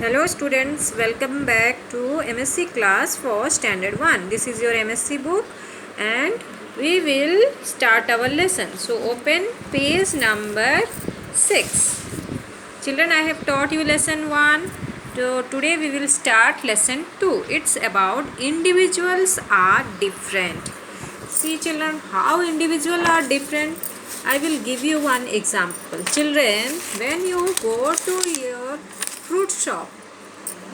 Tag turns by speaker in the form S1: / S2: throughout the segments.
S1: Hello students, welcome back to MSc class for standard 1. This is your MSc book and we will start our lesson. So open page number 6. Children, I have taught you lesson 1. So today we will start lesson 2. It's about individuals are different. See children, how individuals are different. I will give you one example. Children, when you go to your fruit shop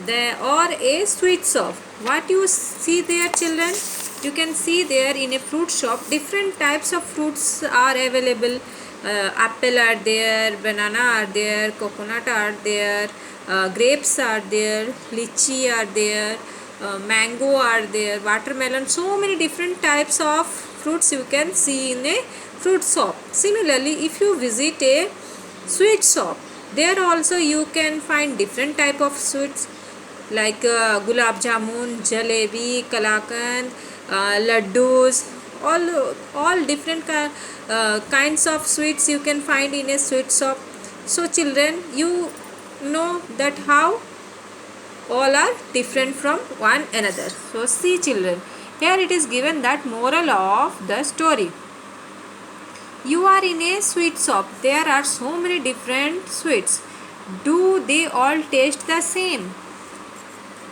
S1: there or a sweet shop, what you see there children? You can see there in a fruit shop different types of fruits are available. Apple are there, banana are there, coconut are there, grapes are there, lychee are there, mango are there, watermelon. So many different types of fruits you can see in a fruit shop. Similarly, if you visit a sweet shop, there also you can find different type of sweets like gulab jamun, jalebi, kalakand, laddus, all different kinds of sweets you can find in a sweet shop. So children, you know that how all are different from one another. So see children, here it is given that moral of the story. You are in a sweet shop. There are so many different sweets. Do they all taste the same?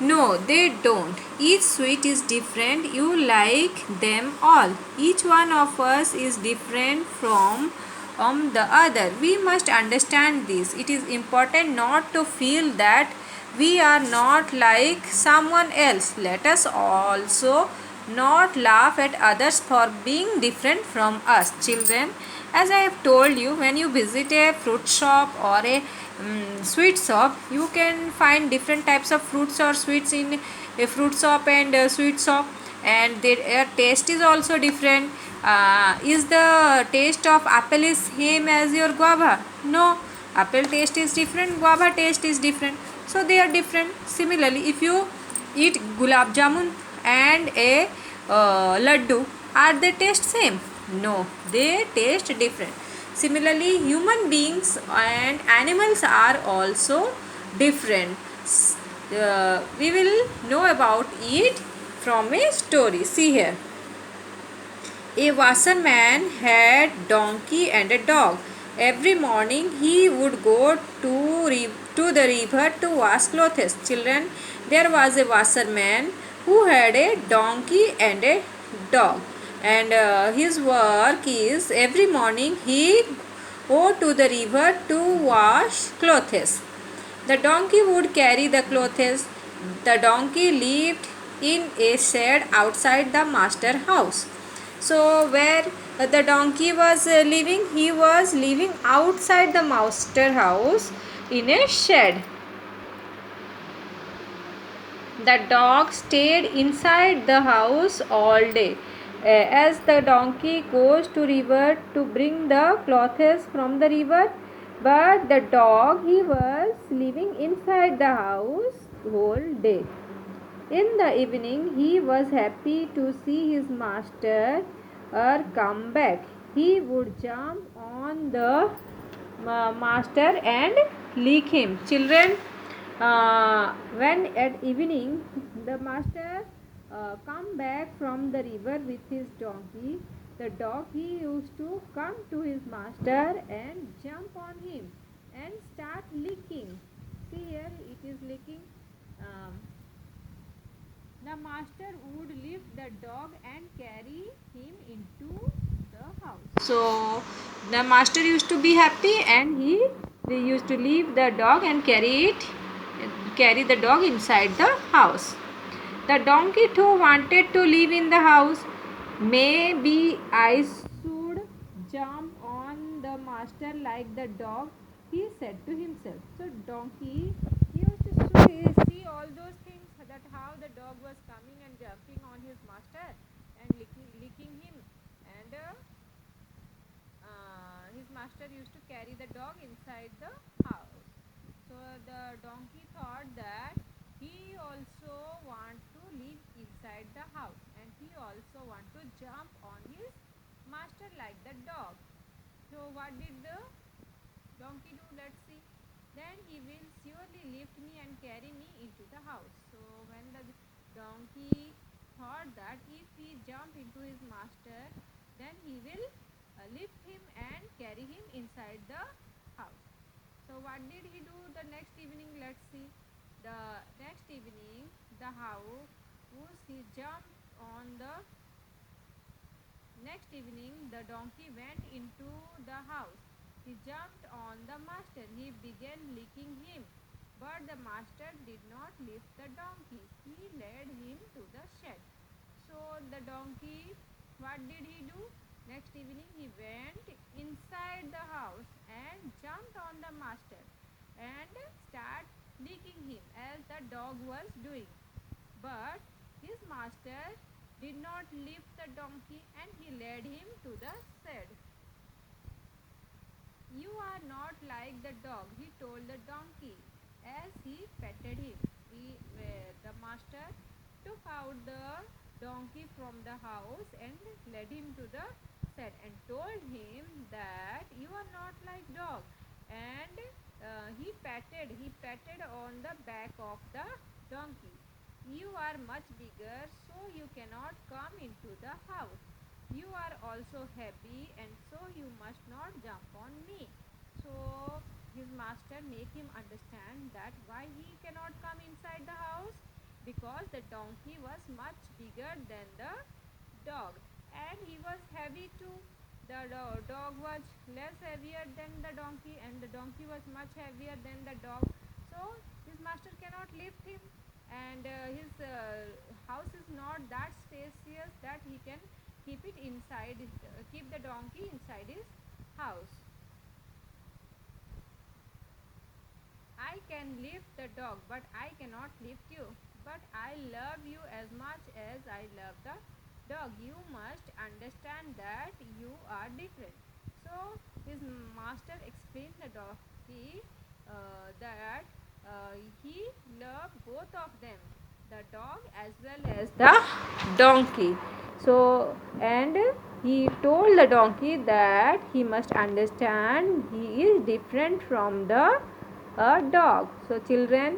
S1: No, they don't. Each sweet is different. You like them all. Each one of us is different from the other. We must understand this. It is important not to feel that we are not like someone else. Let us also not laugh at others for being different from us. Children, as I have told you, when you visit a fruit shop or a sweet shop, you can find different types of fruits or sweets in a fruit shop and a sweet shop, and their taste is also different. Is the taste of apple is same as your guava? No, apple taste is different, guava taste is different, so they are different. Similarly, if you eat gulab jamun and a laddu, are they taste same? No, they taste different. Similarly, human beings and animals are also different. We will know about it from a story. See here. A washerman had donkey and a dog. Every morning he would go to the river to wash clothes. Children, there was a washerman who had a donkey and a dog, and his work is every morning he go to the river to wash clothes. The donkey would carry the clothes. The donkey lived in a shed outside the master house. So where the donkey was living, he was living outside the master house in a shed. The dog stayed inside the house all day. As the donkey goes to river to bring the clothes from the river, but the dog, he was living inside the house whole day. In the evening, he was happy to see his master come back. He would jump on the master and lick him. Children, when at evening the master come back from the river with his donkey, the dog, he used to come to his master and jump on him and start licking. See here, it is licking. The master would lift the dog and carry him into the house. So the master used to be happy, and he used to leave the dog and carry the dog inside the house. The donkey too wanted to live in the house. Maybe I should jump on the master like the dog, he said to himself. So donkey, he used to see all those things, that how the dog was coming and jumping on his master and licking him, and his master used to carry the dog inside the house. So the donkey thought that he also want to live inside the house, and he also want to jump on his master like the dog. So what did the donkey do? Let's see. Then he will surely lift me and carry me into the house. So when the donkey thought that if he jump into his master, then he will lift him and carry him inside the house. So what did he do the next evening? Let's see. The next evening, the house, he jumped on the next evening, the donkey went into the house. He jumped on the master. He began licking him. But the master did not lift the donkey. He led him to the shed. So the donkey, what did he do? Next evening, he went inside the house and jumped on the master and started licking him as the dog was doing. But his master did not lift the donkey and he led him to the shed. You are not like the dog, he told the donkey as he petted him. The master took out the donkey from the house and led him to the shed and told him that you are not like dog. And he patted on the back of the donkey. You are much bigger, so you cannot come into the house. You are also heavy, and so you must not jump on me. So his master make him understand that why he cannot come inside the house, because the donkey was much bigger than the dog and he was heavy too. The dog was less heavier than the donkey and the donkey was much heavier than the dog. So his master cannot lift him, and his house is not that spacious that he can keep it inside, keep the donkey inside his house. I can lift the dog, but I cannot lift you. But I love you as much as I love the dog. You must understand that you are different. So his master explained the donkey that he loved both of them, the dog as well as the donkey. So, and he told the donkey that he must understand he is different from the dog. So children,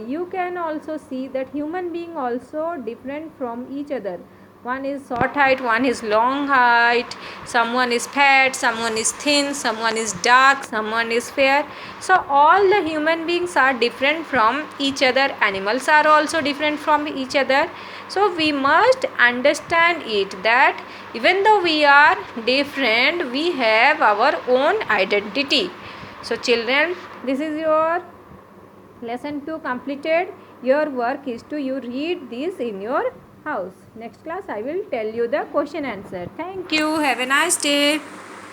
S1: you can also see that human being also different from each other. One is short height, one is long height, someone is fat, someone is thin, someone is dark, someone is fair. So all the human beings are different from each other. Animals are also different from each other. So we must understand it that even though we are different, we have our own identity. So children, this is your lesson 2 completed. Your work is to you read this in your house. Next class I will tell you the question answer. Thank you. Have a nice day.